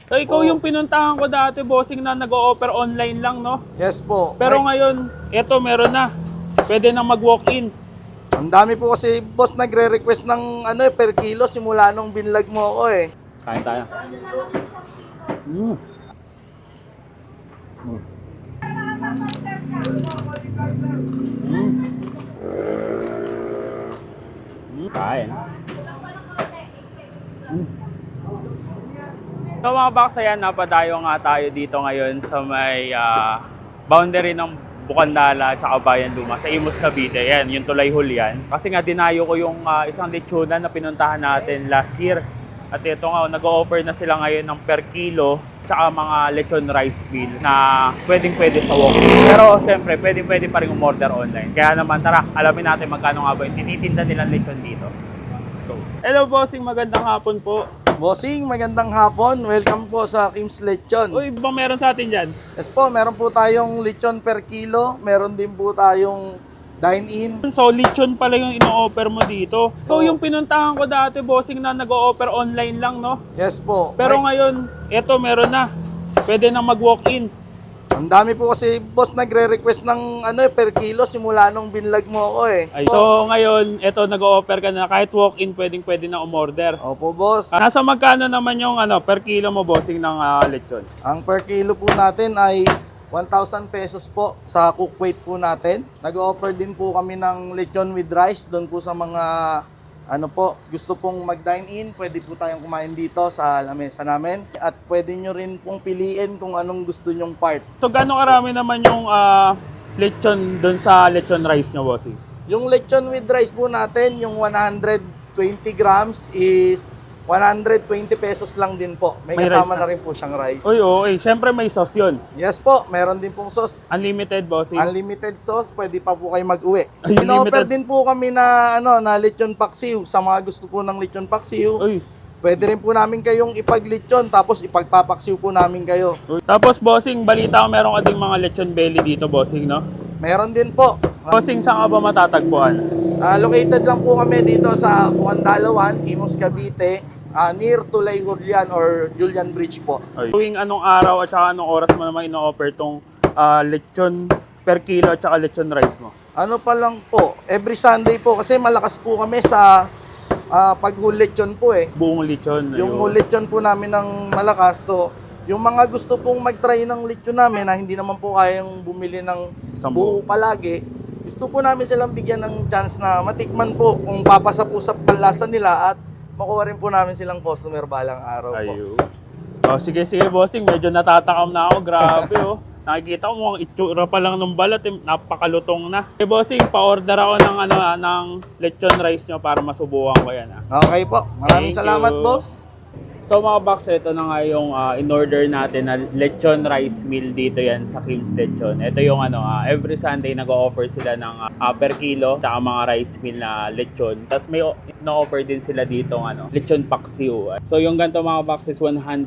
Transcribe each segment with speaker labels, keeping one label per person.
Speaker 1: So, ikaw yung pinuntahan ko dati, bossing, na nag-o-offer online lang, no?
Speaker 2: Yes po.
Speaker 1: Pero ngayon, eto, meron na. Pwede na mag-walk-in.
Speaker 2: Ang dami po kasi boss nagre-request ng per kilo simula nung binlog mo ako eh.
Speaker 1: Kain tayo. Mm. Mm. Mm. Kain. So mga baksayan, napadayo nga tayo dito ngayon sa may boundary ng Bukandala at Bayan Luma sa Imus, Cavite. Yan, yung Tulay Julian. Kasi nga dinayo ko yung isang lechonan na pinuntahan natin last year. At ito nga, nag-o-offer na sila ngayon ng per kilo tsaka mga lechon rice meal na pwedeng-pwede sa walk. Pero syempre, pwedeng-pwede pa rin umorder online. Kaya naman, tara, alamin natin magkano nga ba yung tinitinda nilang lechon dito. Let's go. Hello, bossing. Magandang hapon po.
Speaker 2: Bossing, magandang hapon. Welcome po sa Kim's Lechon.
Speaker 1: Uy, bang meron sa atin dyan?
Speaker 2: Yes po, meron po tayong lechon per kilo. Meron din po tayong dine-in.
Speaker 1: So, lechon pala yung ino-offer mo dito. Ikaw yung pinuntahan ko dati, bossing, na nag-o-offer online lang, no?
Speaker 2: Yes po.
Speaker 1: Pero ngayon, eto, meron na. Pwede na mag-walk-in.
Speaker 2: Ang dami po kasi boss nagre-request ng per kilo simula nung binlog mo ako eh.
Speaker 1: So, ngayon, eto, nag-o-offer ka na. Kahit walk-in, pwedeng-pwede na umorder.
Speaker 2: Opo boss.
Speaker 1: Nasa magkano naman yung per kilo mo, bossing, ng lechon?
Speaker 2: Ang per kilo po natin ay 1,000 pesos po sa cook weight po natin. Nag-offer din po kami ng lechon with rice doon po sa mga gusto pong mag-dine in, pwede po tayong kumain dito sa lamesa namin. At pwede nyo rin pong piliin kung anong gusto nyong part.
Speaker 1: So, gaano karami naman yung lechon doon sa lechon rice nyo, bossing?
Speaker 2: Yung lechon with rice po natin, yung 120 grams is 120 pesos lang din po. May kasama na rin po siyang rice.
Speaker 1: Uy, okay. Siyempre may sauce yun.
Speaker 2: Yes po, meron din pong sauce.
Speaker 1: Unlimited, bossing.
Speaker 2: Unlimited sauce, pwede pa po kayo mag-uwi.
Speaker 1: Unlimited.
Speaker 2: In-offer din po kami na na lechon paksiw sa mga gusto po ng lechon paksiw.
Speaker 1: Uy.
Speaker 2: Pwede rin po namin kayong ipag-lechon tapos ipagpapaksiw po namin kayo.
Speaker 1: Tapos, bossing, balita ko meron ka ding mga lechon belly dito, bossing, no?
Speaker 2: Meron din po.
Speaker 1: Bossing, saan ka ba matatagpuan?
Speaker 2: Located lang po kami dito sa Bukandala 1, Imus, Cavite. Near Tulay Julian or Julian Bridge po.
Speaker 1: Tuwing anong araw at saka anong oras mo naman ino-offer tong lechon per kilo at saka lechon rice mo?
Speaker 2: Ano pa lang po, every Sunday po kasi malakas po kami sa paghulechon po eh.
Speaker 1: Buong lechon.
Speaker 2: Yung hulechon po namin ng malakas. So, yung mga gusto pong mag-try ng lechon namin na hindi naman po kayang bumili ng buo palagi, gusto po namin silang bigyan ng chance na matikman po kung papasa po sa panlasa nila at makuha rin po namin silang customer balang araw po.
Speaker 1: Oh, sige, bossing. Medyo natatakam na ako. Grabe, oh. Nakikita ko mukhang itsura pa lang ng balat. Napakalutong na. Okay, bossing, pa-order ako ng lechon rice nyo para masubukan ko yan.
Speaker 2: Okay po. Maraming salamat, boss.
Speaker 1: So mga box, ito na nga yung in-order natin na lechon rice meal dito yan sa Kim's Lechon. Ito yung every Sunday nag-o-offer sila ng per kilo saka mga rice meal na lechon. Tapos may no-offer din sila dito lechon paksiw. So yung ganito mga box is 120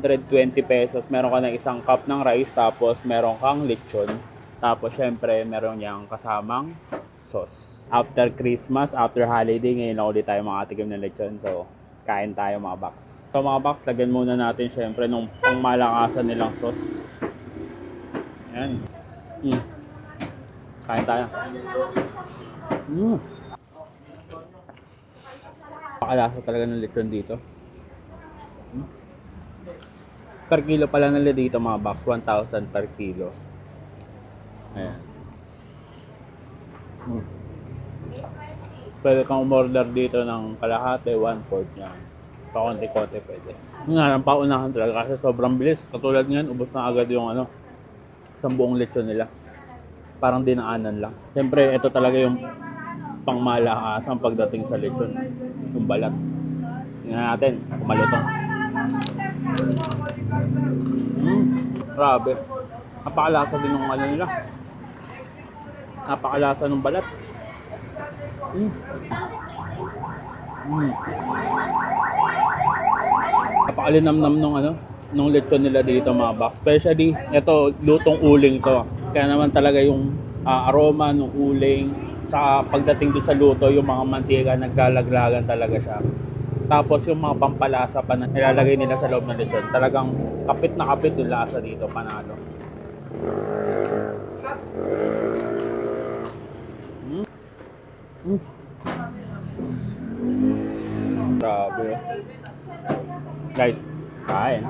Speaker 1: pesos. Meron ka ng isang cup ng rice tapos meron kang lechon. Tapos syempre meron niyang kasamang sauce. After Christmas, after holiday, ngayon lang ulit tayo makatikim ng lechon. So kain tayo mga box. So mga box, lagyan muna natin syempre nung pangmalakasan nilang sauce. Ayan. Kain tayo. Pakalasa talaga ng lechon dito. Per kilo pala nila dito mga box, 1,000 per kilo. Ayan. Pwede kang umorder dito ng kalahati, 1/4 niya. Pa-konti-konti pwede. Ang paunahan talaga kasi sobrang bilis. Katulad ngayon, ubos na agad yung isang buong lechon nila. Parang dinaanan lang. Siyempre, ito talaga yung pangmalakasan pagdating sa lechon. Yung balat. Tingnan natin kung malutong. Grabe. Napakalasa din ng nila. Napakalasa ng balat. Napakalinamnam nung lechon nila dito mga box. Especially, ito, lutong uling to. Kaya naman talaga yung aroma ng uling. Tsaka pagdating doon sa luto, yung mga mantika, naglalaglagan talaga siya. Tapos yung mga pampalasa pa na nilalagay nila sa loob ng lechon. Talagang kapit na kapit yung lasa dito, panalo. Grabe. Guys, kain.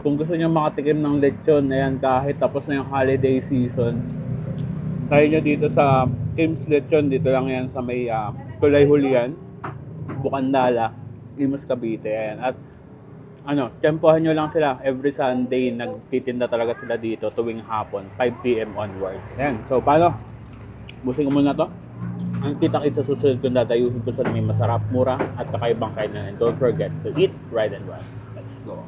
Speaker 1: Kung gusto niyo makatikim ng lechon, ayan, kahit tapos na yung holiday season, tayo nyo dito sa Kim's Lechon. Dito lang yan sa may Tulay Hulian, Bukandala, Imus, Cavite. Ayan. At tiyempohan nyo lang sila. Every Sunday, nagtitinda talaga sila dito tuwing hapon, 5 p.m. onwards. Ayan. So, paano? Busin ko muna to. Ang kita-kit sa susunod kung dadayuhin ko sa may masarap, mura, at kakaibang kainan. And don't forget to eat, ride, and run. Let's go.